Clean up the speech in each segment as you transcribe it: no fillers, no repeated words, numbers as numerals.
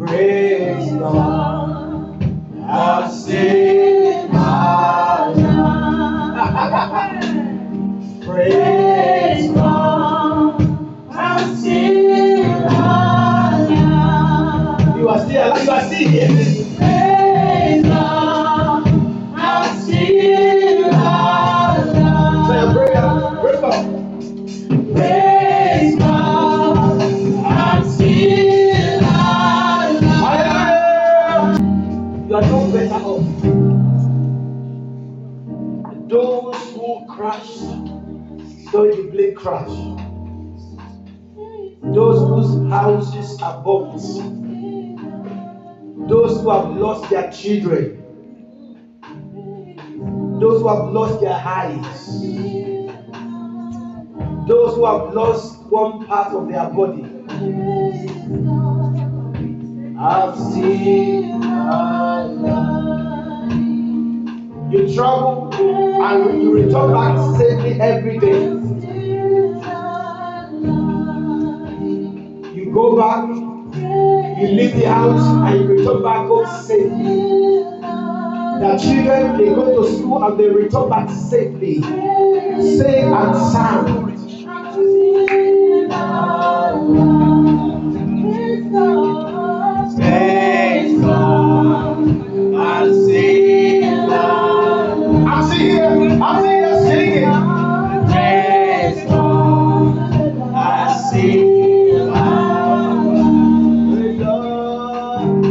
Praise God. I've seen my life. Praise God. I've seen my life. You are still alive. You are still here. Praise God. I've seen my life. Say a prayer. Praise God. Praise God. I've seen my life. You are no better off. Those who crashed, don't you blame crash. Those whose houses are bombed, those who have lost their children, those who have lost their eyes, those who have lost one part of their body. I've seen my life. You travel and you return back safely every day. You go back, you leave the house and you return back home safely. The children, they go to school and they return back safely, safe and sound. Praise God, I see love. I'm here singing. Praise God, I see love. Praise God,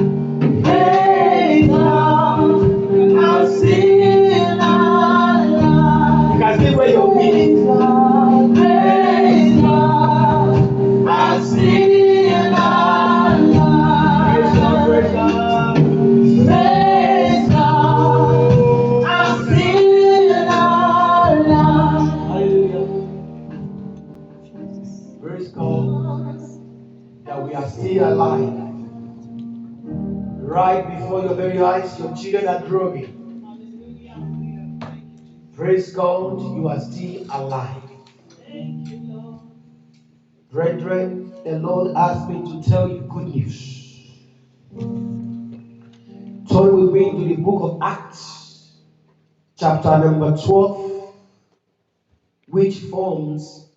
praise God, I see love. You can see where you're winning. Praise God, I see love. Praise God, praise God. Praise God, I see love. Hallelujah. Praise God that we are still alive. Right before your very eyes, your children are growing. Praise God, you are still alive. Brethren, the Lord asked me to tell you good news. Turn with me to the book of Acts, chapter number 12, which forms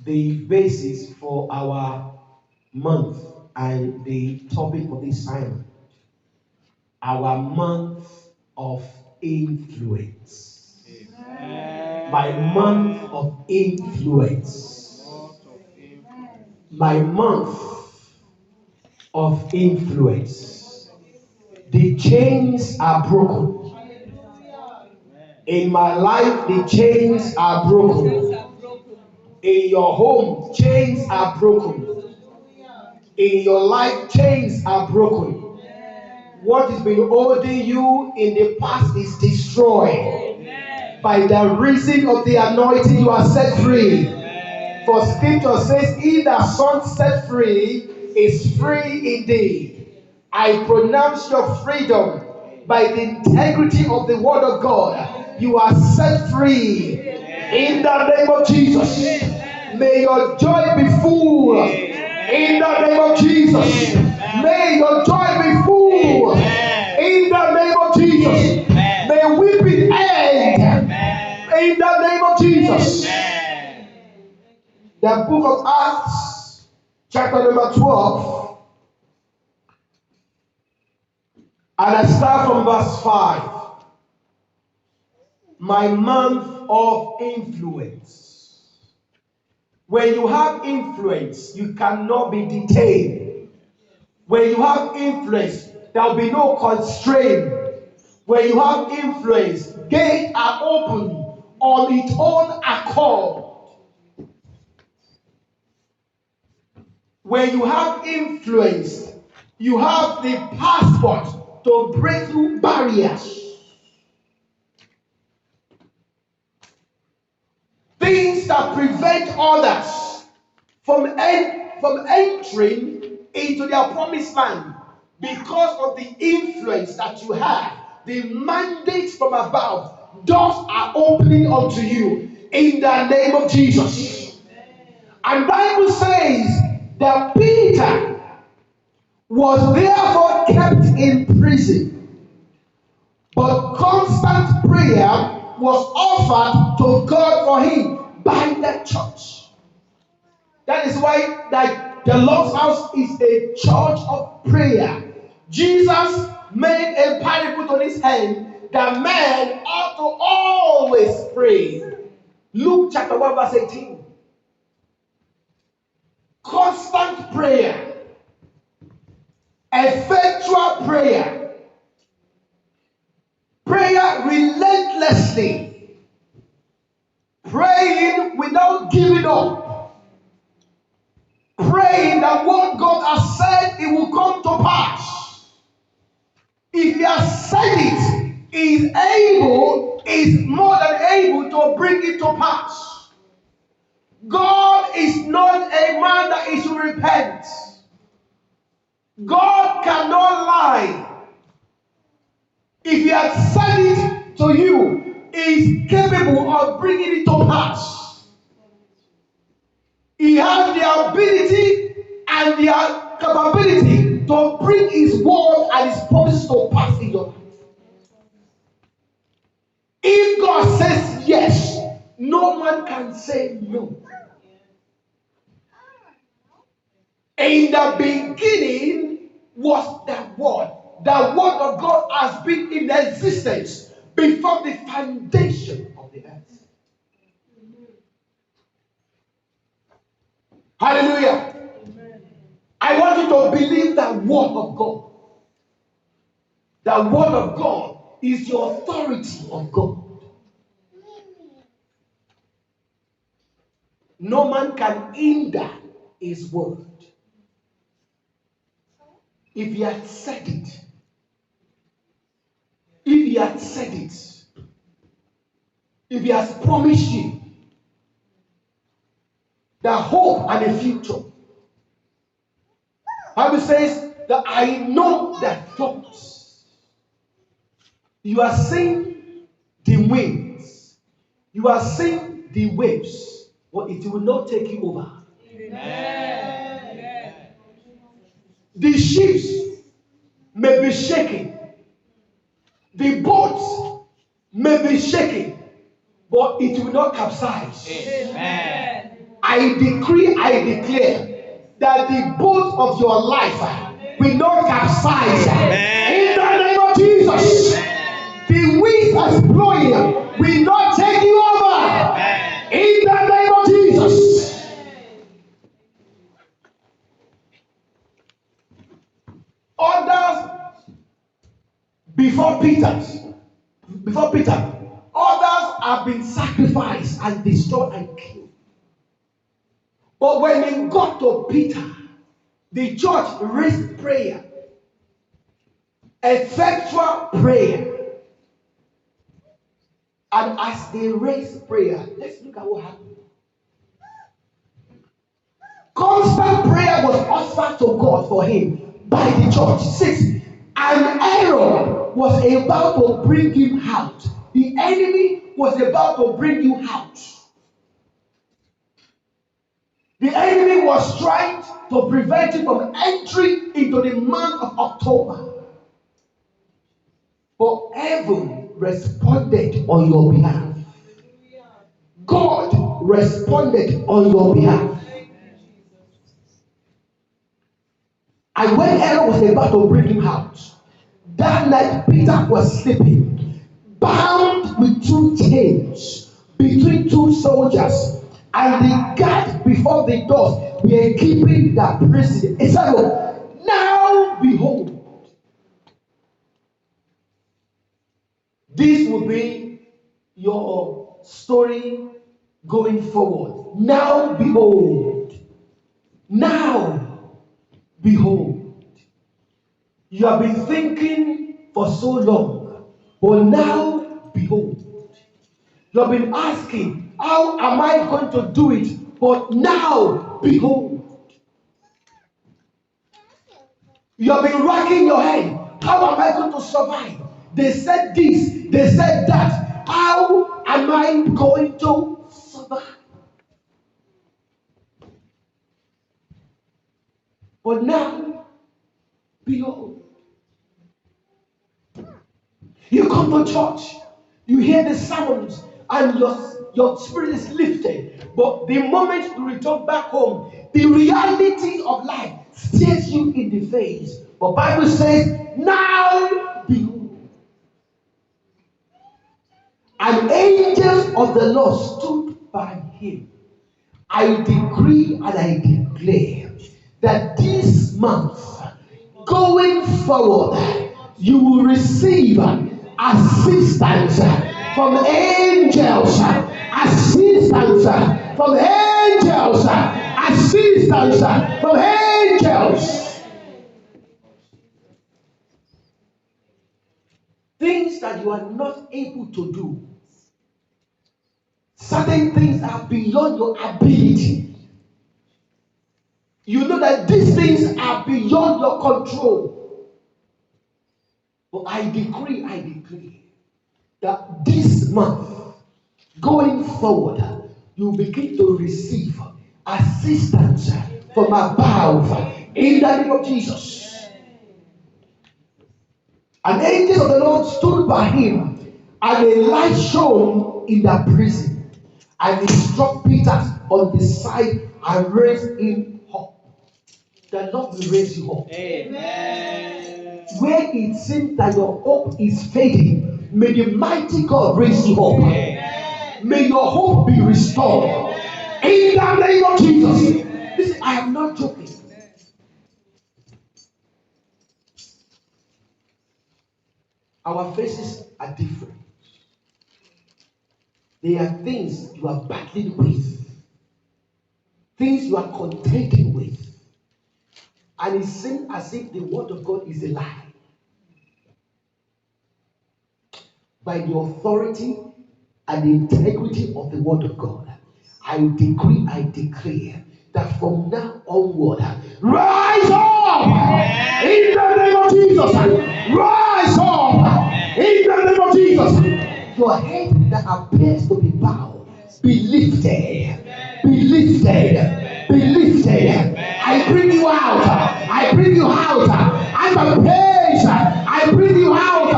the basis for our month and the topic of this sermon. Our month of influence. My month of influence. My month of influence. The chains are broken. In my life, the chains are broken. In your home, chains are broken. In your life, chains are broken. What has been holding you in the past is destroyed. By the reason of the anointing, you are set free. For scripture says, he that son set free is free indeed. I pronounce your freedom by the integrity of the word of God. You are set free in the name of Jesus. May your joy be full in the name of Jesus. May your joy be full in the name of Jesus. May weeping end in the name of Jesus. The book of Acts, chapter number 12, and I start from verse 5. My month of influence. When you have influence, you cannot be detained. When you have influence, there will be no constraint. When you have influence, gates are open on its own accord. When you have influence, you have the passport to break through barriers. Things that prevent others from entering into their promised land because of the influence that you have, the mandate from above. Doors are opening unto you in the name of Jesus. And the Bible says that Peter was therefore kept in prison, but constant prayer was offered to God for him by the church. That is why the Lord's house is a church of prayer. Jesus made a parable on his hand that man ought to always pray. Luke chapter 1 verse 18. Constant prayer, effectual prayer, prayer relentlessly, praying without giving up, praying that what God has said, it will come to pass. If he has said it, he is able, is more than able to bring it to pass. God is not a man that is to repent. God cannot lie. If he has said it to you, he is capable of bringing it to pass. He has the ability and the capability to bring his word and his promises to pass in your life. If God says yes, no man can say no. In the beginning was the word. The word of God has been in existence before the foundation of the earth. Hallelujah. I want you to believe the word of God. The word of God is the authority of God. No man can hinder his word. If he had said it, if he had said it, if he has promised you the hope and the future, Bible says that I know the thoughts. You are seeing the winds, you are seeing the waves, but it will not take you over. Amen. The ships may be shaking, the boats may be shaking, but it will not capsize. Amen. I decree, I declare that the boat of your life will not capsize. Amen. In the name of Jesus. Amen. The wind that's blowing will not take you over. Amen. In the name of Jesus. Others before Peter, others have been sacrificed and destroyed and killed. But when it got to Peter, the church raised prayer, effectual prayer. And as they raised prayer, let's look at what happened. Constant prayer was offered to God for him by the church. 6. And Aaron was about to bring him out. The enemy was about to bring you out. The enemy was trying to prevent you from entering into the month of October. But heaven responded on your behalf. God responded on your behalf. And when Aaron was about to bring him out, that night Peter was sleeping, bound with 2 chains between 2 soldiers, and the guard before the doors were keeping the prison. He said, now behold, this will be your story going forward. Now behold, now behold. You have been thinking for so long, but now behold. You have been asking, how am I going to do it? But now behold. You have been racking your head. How am I going to survive? They said this, they said that. How am I going to survive? But now Behold. You come to church, you hear the sermons, and your spirit is lifted. But the moment you return back home, the reality of life stares you in the face. But Bible says, now behold. And angels of the Lord stood by him. I decree and I declare that this month, going forward, you will receive assistance from angels, assistance from angels, assistance from angels. Things that you are not able to do. Certain things are beyond your ability. You know that these things are beyond your control. But I decree, I declare that this month, going forward, you begin to receive assistance from above in the name of Jesus. An angel of the Lord stood by him, and a light shone in the prison, and he struck Peter on the side and raised him up. The Lord will raise you up. Amen. Where it seems that your hope is fading, may the mighty God raise you up. Amen. May your hope be restored. Amen. In the name of Jesus. Amen. Listen, I am not joking. Our faces are different. There are things you are battling with, things you are contending with, and it seems as if the word of God is a lie. By the authority and the integrity of the word of God, I decree, I declare that from now onward, rise up in the name of Jesus. Rise up in the name of Jesus. Your head that appears to be bowed, be lifted, be lifted, be lifted. I bring you out. I bring you out of pain. I bring you out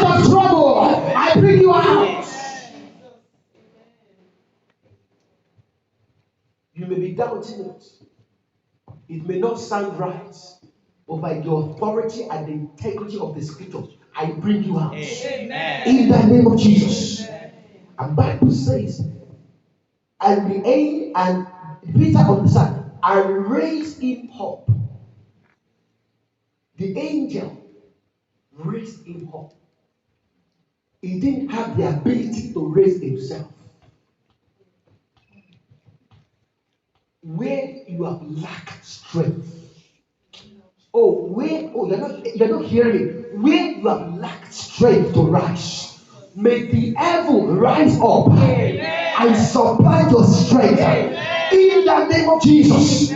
of trouble. I bring you out. You may be doubting it. It may not sound right, but by the authority and the integrity of the scriptures, I bring you out. Amen. In the name of Jesus. And Bible says, and the angel and Peter on the side, and raised him up. The angel raised him up. He didn't have the ability to raise himself. Where you have lacked strength. You're not hearing me. Where you have lacked strength to rise, may the heaven rise up and supply your strength in the name of Jesus.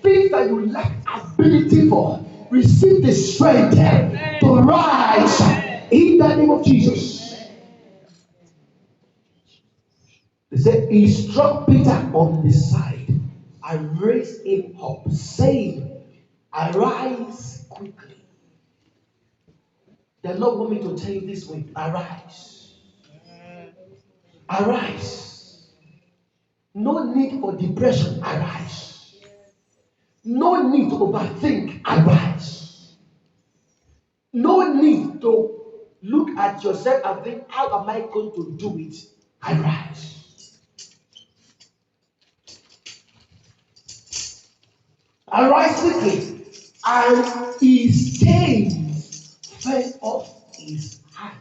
Things that you lack ability for, receive the strength to rise in the name of Jesus. They said he struck Peter on the side and raised him up, saying, arise quickly. The Lord want me to tell you this way, arise. Arise. No need for depression, arise. No need to overthink, arise. No need to look at yourself and think, how am I going to do it? Arise. Arise quickly, and his chains fell off his hand.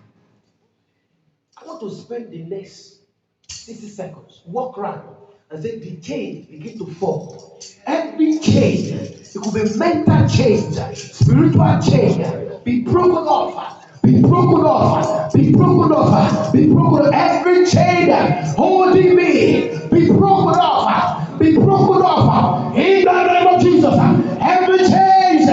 I want to spend the next 60 seconds, walk around and say the chains begin to fall. Every chain, it could be mental chains, spiritual chain, be broken off, be broken off, be broken off, be broken off. Every chain holding me, be broken off, be broken off. In the name of Jesus, every chain